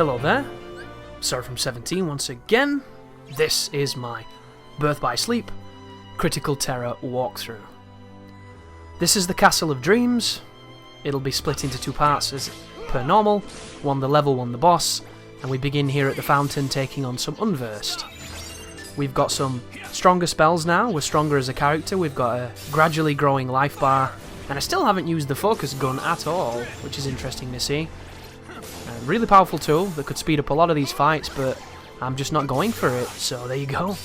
Hello there, Sarah from 17 once again. This is my Birth by Sleep Critical Terra walkthrough. This is the Castle of Dreams. It'll be split into two parts as per normal, one the level, one the boss, and we begin here at the fountain taking on some Unversed. We've got some stronger spells now, we're stronger as a character, we've got a gradually growing life bar, and I still haven't used the focus gun at all, which is interesting to see. A really powerful tool that could speed up a lot of these fights, but I'm just not going for it, so there you go.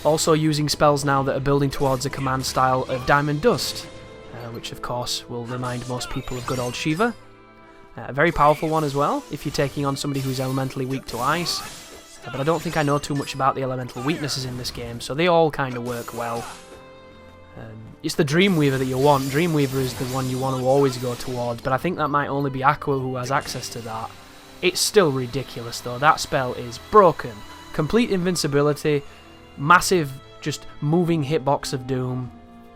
Also using spells now that are building towards a command style of Diamond Dust, which of course will remind most people of good old Shiva. A very powerful one as well, if you're taking on somebody who's elementally weak to ice. But I don't think I know too much about the elemental weaknesses in this game, so they all kind of work well. It's the Dreamweaver that you want. Dreamweaver is the one you want to always go towards, but I think that might only be Aqua who has access to that. It's still ridiculous though, that spell is broken. Complete invincibility, massive just moving hitbox of doom,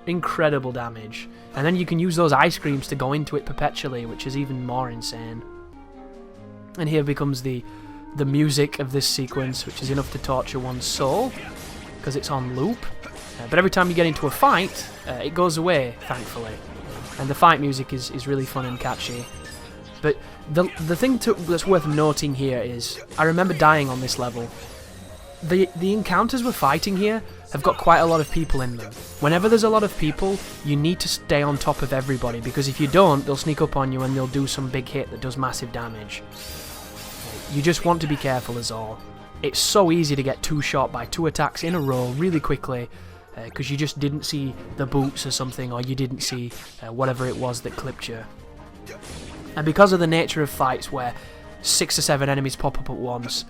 incredible damage. And then you can use those ice creams to go into it perpetually, which is even more insane. And here becomes the music of this sequence, which is enough to torture one's soul, because it's on loop. But every time you get into a fight, it goes away, thankfully. And the fight music is really fun and catchy. But the thing that's worth noting here is, I remember dying on this level. The encounters we're fighting here have got quite a lot of people in them. Whenever there's a lot of people, you need to stay on top of everybody, because if you don't, they'll sneak up on you and they'll do some big hit that does massive damage. You just want to be careful is all. It's so easy to get two-shot by two attacks in a row really quickly, because you just didn't see the boots or something, or you didn't see whatever it was that clipped you. And because of the nature of fights where 6 or 7 enemies pop up at once,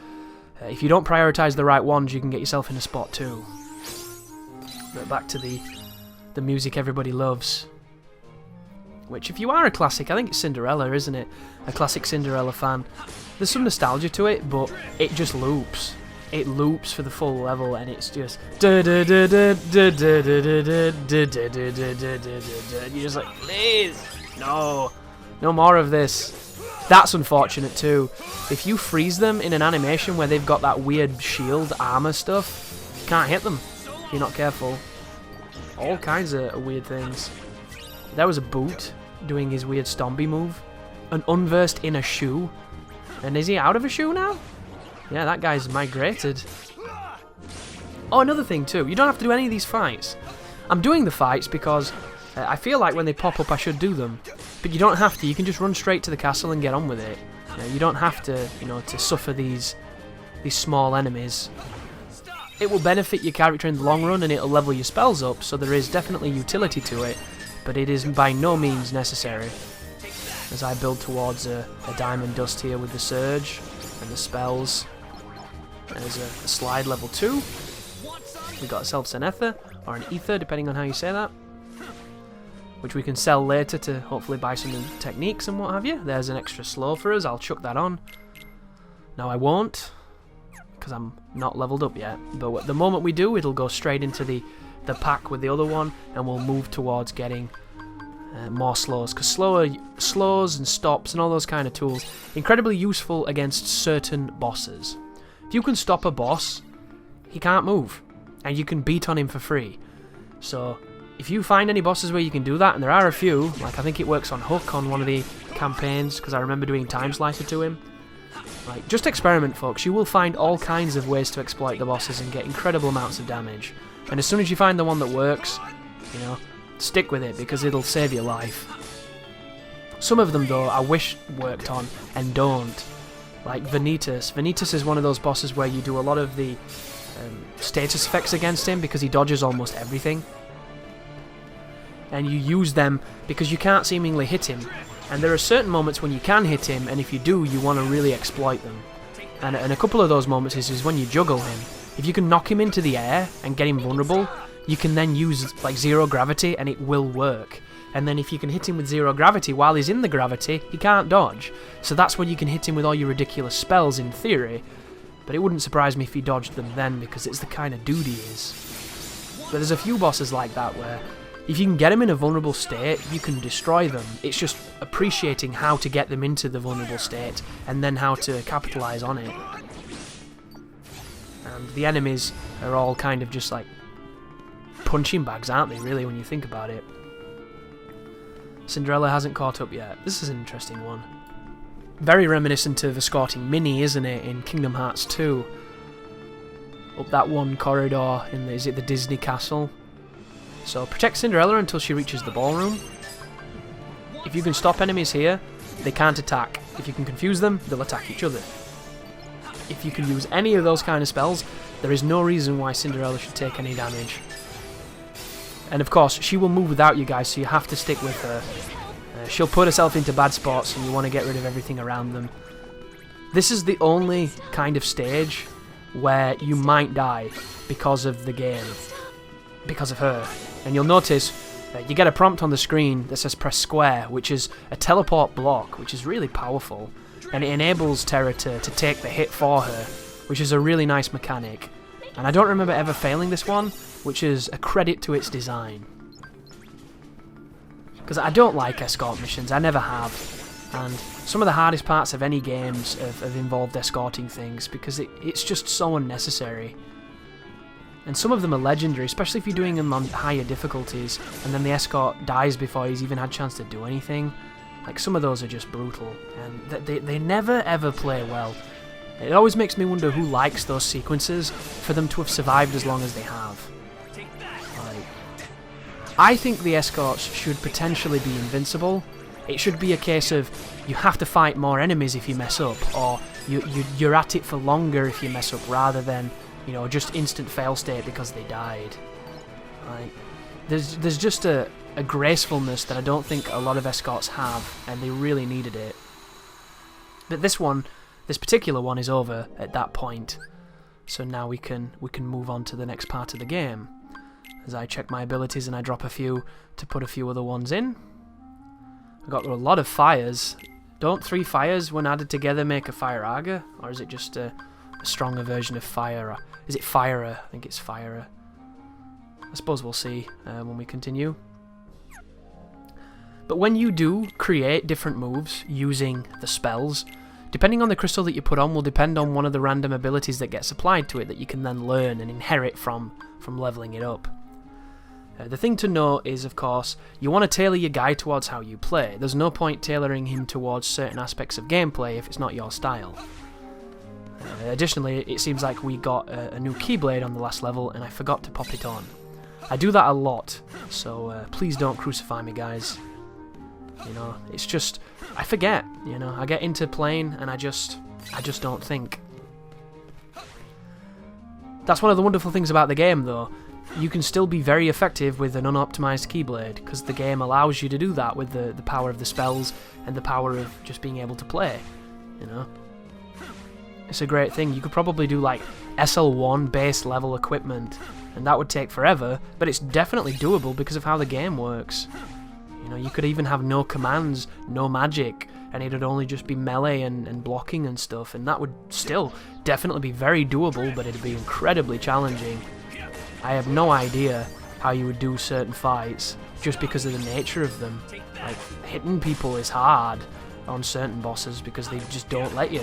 if you don't prioritise the right ones, you can get yourself in a spot too. But back to the music everybody loves. Which, if you are a classic, I think it's Cinderella, isn't it? A classic Cinderella fan. There's some nostalgia to it, but it just loops. It loops for the full level, and it's just you're just like, please, no more of this. That's unfortunate too. If you freeze them in an animation where they've got that weird shield armor stuff, you can't hit them if you're not careful. All kinds of weird things. There was a boot doing his weird Stompy move. An Unversed in a shoe. And is he out of a shoe now? Yeah, that guy's migrated. Oh, another thing too, you don't have to do any of these fights. I'm doing the fights because I feel like when they pop up I should do them. But you don't have to, you can just run straight to the castle and get on with it. You don't have to, to suffer these small enemies. It will benefit your character in the long run and it'll level your spells up, so there is definitely utility to it, but it is by no means necessary. As I build towards a Diamond Dust here with the Surge and the spells. There's a slide level 2. We got ourselves an Ether, or an Ether, depending on how you say that. Which we can sell later to hopefully buy some new techniques and what have you. There's an extra slow for us, I'll chuck that on. Now I won't, because I'm not leveled up yet. But the moment we do, it'll go straight into the pack with the other one, and we'll move towards getting more slows. Because slows and stops and all those kind of tools, incredibly useful against certain bosses. If you can stop a boss, he can't move, and you can beat on him for free. So if you find any bosses where you can do that, and there are a few, like I think it works on Hook on one of the campaigns, because I remember doing Time Slicer to him. Like, just experiment, folks. You will find all kinds of ways to exploit the bosses and get incredible amounts of damage. And as soon as you find the one that works, stick with it, because it'll save your life. Some of them, though, I wish worked on, and don't. Like Vanitas. Vanitas is one of those bosses where you do a lot of the status effects against him, because he dodges almost everything. And you use them because you can't seemingly hit him. And there are certain moments when you can hit him, and if you do, you want to really exploit them. And a couple of those moments is when you juggle him. If you can knock him into the air and get him vulnerable, you can then use like zero gravity and it will work. And then if you can hit him with zero gravity while he's in the gravity, he can't dodge. So that's when you can hit him with all your ridiculous spells in theory. But it wouldn't surprise me if he dodged them then, because it's the kind of dude he is. But there's a few bosses like that where If you can get them in a vulnerable state, you can destroy them. It's just appreciating how to get them into the vulnerable state and then how to capitalize on it. And the enemies are all kind of just like punching bags, aren't they, really, when you think about it? Cinderella hasn't caught up yet. This is an interesting one. Very reminiscent of escorting Minnie, isn't it, in Kingdom Hearts 2? Up that one corridor in the, is it the Disney Castle? So protect Cinderella until she reaches the ballroom. If you can stop enemies here, they can't attack. If you can confuse them, they'll attack each other. If you can use any of those kind of spells, there is no reason why Cinderella should take any damage. And of course, she will move without you guys, so you have to stick with her. She'll put herself into bad spots, and you want to get rid of everything around them. This is the only kind of stage where you might die because of the game. Because of her. And you'll notice you get a prompt on the screen that says press square, which is a teleport block, which is really powerful. And it enables Terra to take the hit for her, which is a really nice mechanic. And I don't remember ever failing this one, which is a credit to its design. Because I don't like escort missions, I never have. And some of the hardest parts of any games have involved escorting things, because it's just so unnecessary. And some of them are legendary, especially if you're doing them on higher difficulties, and then the escort dies before he's even had a chance to do anything. Like, some of those are just brutal, and they never ever play well. It always makes me wonder who likes those sequences for them to have survived as long as they have. I think the escorts should potentially be invincible. It should be a case of you have to fight more enemies if you mess up, or you're at it for longer if you mess up, rather than, you know, just instant fail state because they died. Like, there's just a gracefulness that I don't think a lot of escorts have, and they really needed it. But this particular one is over at that point, so now we can move on to the next part of the game. As I check my abilities and I drop a few to put a few other ones in. I got a lot of fires. Don't 3 fires when added together make a fire aga? Or is it just a stronger version of fire? Is it firer? I think it's firer. I suppose we'll see when we continue. But when you do create different moves using the spells, depending on the crystal that you put on will depend on one of the random abilities that gets applied to it that you can then learn and inherit from leveling it up. The thing to note is, of course, you want to tailor your guy towards how you play. There's no point tailoring him towards certain aspects of gameplay if it's not your style. Additionally, it seems like we got a new keyblade on the last level and I forgot to pop it on. I do that a lot, so please don't crucify me, guys. You know, it's just, I forget, you know, I get into playing and I just don't think. That's one of the wonderful things about the game, though. You can still be very effective with an unoptimized keyblade, because the game allows you to do that with the power of the spells and the power of just being able to play, you know. It's a great thing. You could probably do like SL1 base level equipment, and that would take forever, but it's definitely doable because of how the game works. You know, you could even have no commands, no magic, and it'd only just be melee and blocking and stuff, and that would still definitely be very doable, but it'd be incredibly challenging. I have no idea how you would do certain fights just because of the nature of them. Like, hitting people is hard on certain bosses because they just don't let you.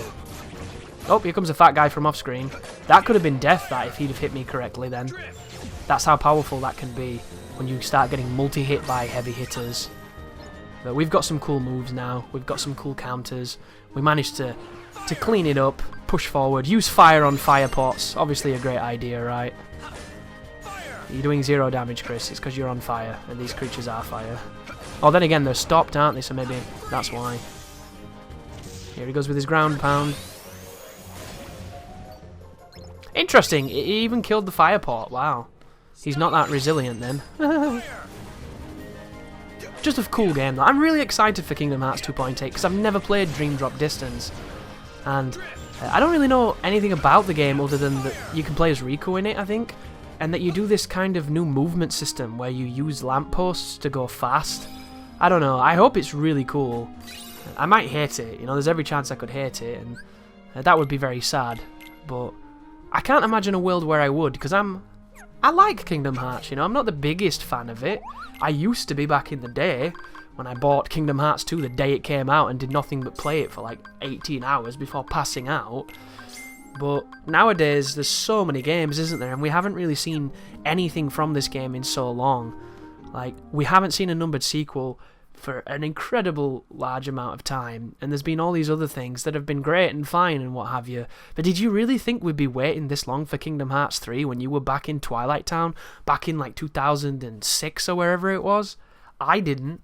Oh, here comes a fat guy from off screen. That could have been death, that, if he'd have hit me correctly then. That's how powerful that can be when you start getting multi-hit by heavy hitters. But we've got some cool moves now. We've got some cool counters. We managed to clean it up, push forward, use fire on fire pots. Obviously a great idea, right? You're doing 0 damage, Chris. It's because you're on fire, and these creatures are fire. Oh, then again, they're stopped, aren't they? So maybe that's why. Here he goes with his ground pound. Interesting. He even killed the fire pot. Wow. He's not that resilient then. Just a cool game, though. I'm really excited for Kingdom Hearts 2.8 because I've never played Dream Drop Distance. And I don't really know anything about the game other than that you can play as Riku in it, I think. And that you do this kind of new movement system where you use lampposts to go fast. I don't know, I hope it's really cool. I might hate it, you know, there's every chance I could hate it, and that would be very sad. But I can't imagine a world where I would, because I'm I like Kingdom Hearts, you know, I'm not the biggest fan of it. I used to be back in the day, when I bought Kingdom Hearts 2 the day it came out and did nothing but play it for like 18 hours before passing out. But nowadays, there's so many games, isn't there? And we haven't really seen anything from this game in so long. Like, we haven't seen a numbered sequel for an incredible large amount of time. And there's been all these other things that have been great and fine and what have you. But did you really think we'd be waiting this long for Kingdom Hearts 3 when you were back in Twilight Town? Back in like 2006 or wherever it was? I didn't.